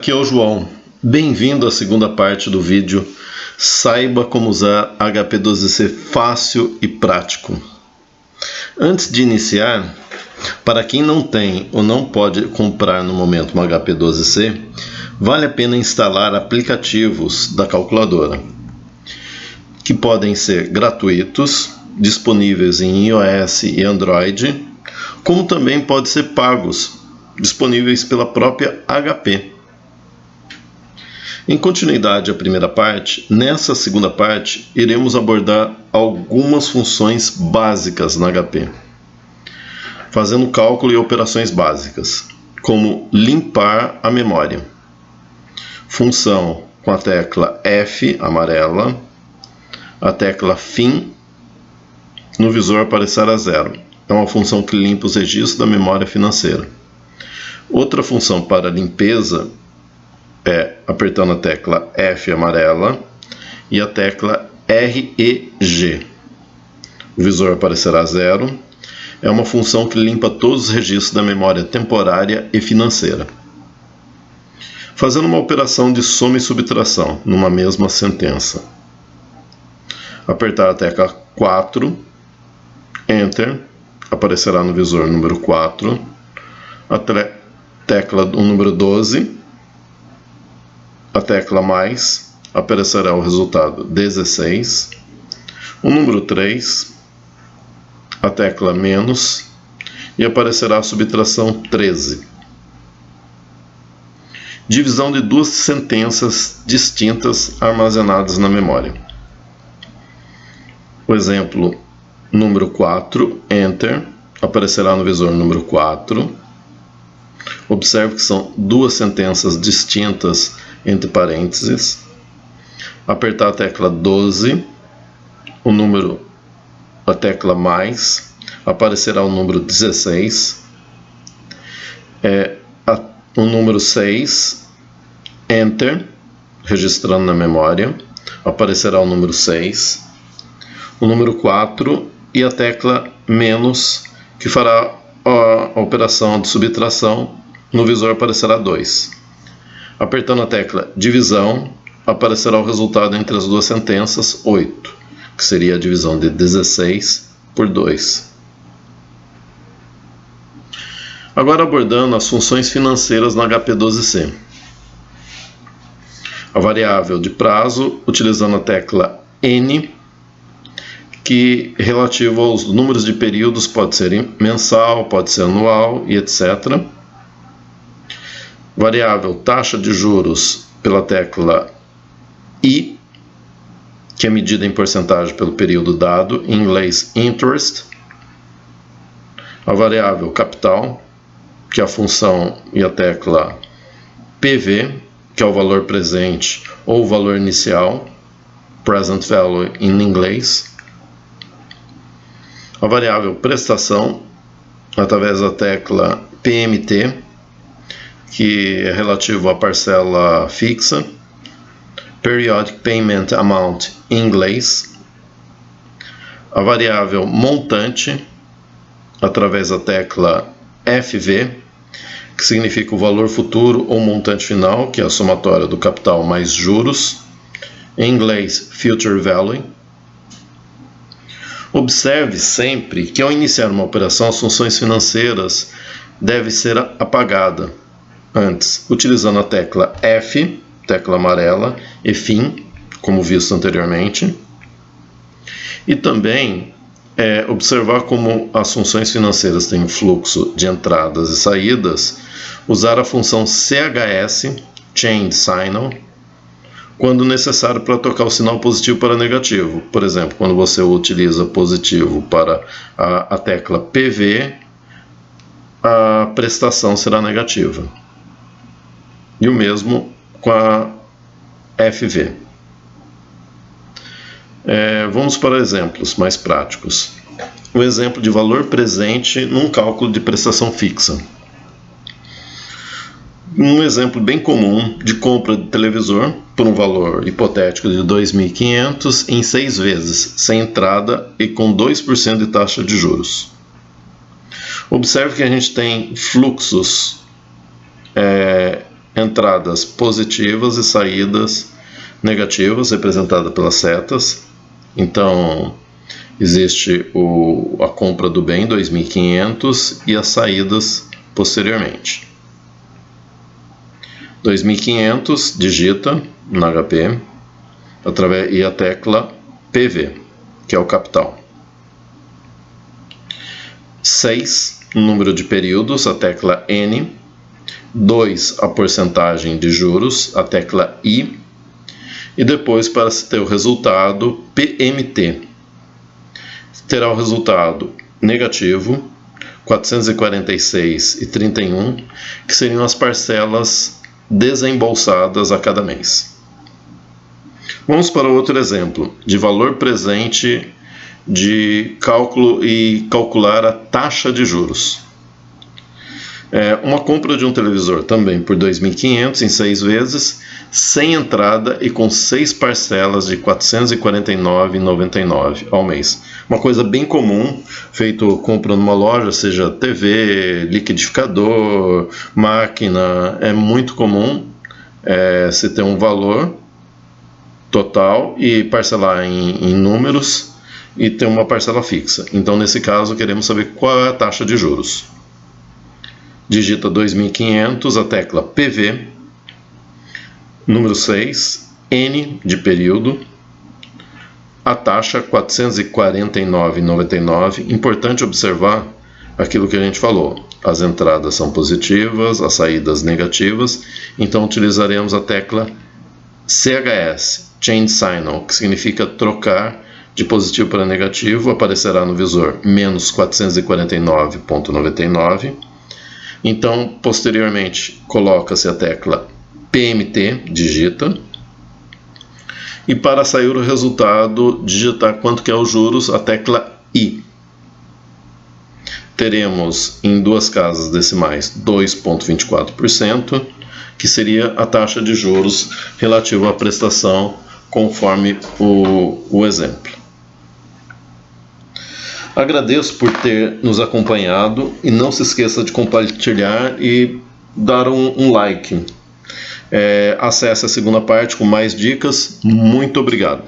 Aqui é o João. Bem-vindo à segunda parte do vídeo. Saiba como usar HP12C fácil e prático. Antes de iniciar, para quem não tem ou não pode comprar no momento um HP12C, vale a pena instalar aplicativos da calculadora, que podem ser gratuitos, disponíveis em iOS e Android, como também podem ser pagos, disponíveis pela própria HP. Em continuidade à primeira parte, nessa segunda parte, iremos abordar algumas funções básicas na HP, fazendo cálculo e operações básicas, como limpar a memória. Função com a tecla F, amarela, a tecla Fin, no visor aparecerá 0. É uma função que limpa os registros da memória financeira. Outra função para limpeza é apertando a tecla F amarela e a tecla REG. O visor aparecerá 0. É uma função que limpa todos os registros da memória temporária e financeira. Fazendo uma operação de soma e subtração numa mesma sentença. Apertar a tecla 4, Enter, aparecerá no visor número 4, a tecla do número 12, a tecla mais, aparecerá o resultado 16, o número 3, a tecla menos e aparecerá a subtração 13. Divisão de duas sentenças distintas armazenadas na memória. O exemplo número 4, Enter, aparecerá no visor número 4. Observe que são duas sentenças distintas entre parênteses. Apertar a tecla 12, a tecla mais, aparecerá o número 16. O número 6, Enter, registrando na memória, aparecerá o número 6. O número 4 e a tecla menos, que fará a operação de subtração, no visor aparecerá 2. Apertando a tecla divisão, aparecerá o resultado entre as duas sentenças, 8, que seria a divisão de 16 por 2. Agora abordando as funções financeiras no HP12C. A variável de prazo, utilizando a tecla N, que relativo aos números de períodos pode ser mensal, pode ser anual e etc. Variável taxa de juros pela tecla I, que é medida em porcentagem pelo período dado, em inglês interest. A variável capital, que é a função e a tecla PV, que é o valor presente ou o valor inicial, present value em inglês. A variável prestação, através da tecla PMT, que é relativo à parcela fixa. Periodic Payment Amount em inglês. A variável montante, através da tecla FV, que significa o valor futuro ou montante final, que é a somatória do capital mais juros. Em inglês, Future Value. Observe sempre que ao iniciar uma operação, as funções financeiras devem ser apagadas antes, utilizando a tecla F, tecla amarela, e Fin, como visto anteriormente. E também observar como as funções financeiras têm um fluxo de entradas e saídas, usar a função CHS, Change Signal, quando necessário para trocar o sinal positivo para negativo. Por exemplo, quando você utiliza positivo para a tecla PV, a prestação será negativa. E o mesmo com a FV. Vamos para exemplos mais práticos. O exemplo de valor presente num cálculo de prestação fixa. Um exemplo bem comum de compra de televisor por um valor hipotético de 2.500 em 6 vezes, sem entrada e com 2% de taxa de juros. Observe que a gente tem fluxos entradas positivas e saídas negativas, representadas pelas setas. Então, existe a compra do bem, 2.500, e as saídas posteriormente. 2.500, digita no HP, e a tecla PV, que é o capital. 6, número de períodos, a tecla N. 2, a porcentagem de juros, a tecla I. E depois, para se ter o resultado, PMT. Terá o resultado negativo, 446,31, que seriam as parcelas desembolsadas a cada mês. Vamos para outro exemplo, de valor presente de cálculo e calcular a taxa de juros. Uma compra de um televisor também por 2.500 em 6 vezes, sem entrada e com 6 parcelas de R$ 449,99 ao mês. Uma coisa bem comum, feito compra numa loja, seja TV, liquidificador, máquina, é muito comum se ter um valor total e parcelar em números e ter uma parcela fixa. Então, nesse caso, queremos saber qual é a taxa de juros. Digita 2.500, a tecla PV, número 6, N de período, a taxa 449,99. Importante observar aquilo que a gente falou. As entradas são positivas, as saídas negativas, então utilizaremos a tecla CHS, Change Signal, que significa trocar de positivo para negativo. Aparecerá no visor menos 449,99. Então, posteriormente, coloca-se a tecla PMT, digita. E para sair o resultado, digitar quanto que é os juros, a tecla I. Teremos em duas casas decimais 2,24%, que seria a taxa de juros relativa à prestação, conforme o exemplo. Agradeço por ter nos acompanhado e não se esqueça de compartilhar e dar um like. Acesse a segunda parte com mais dicas. Muito obrigado.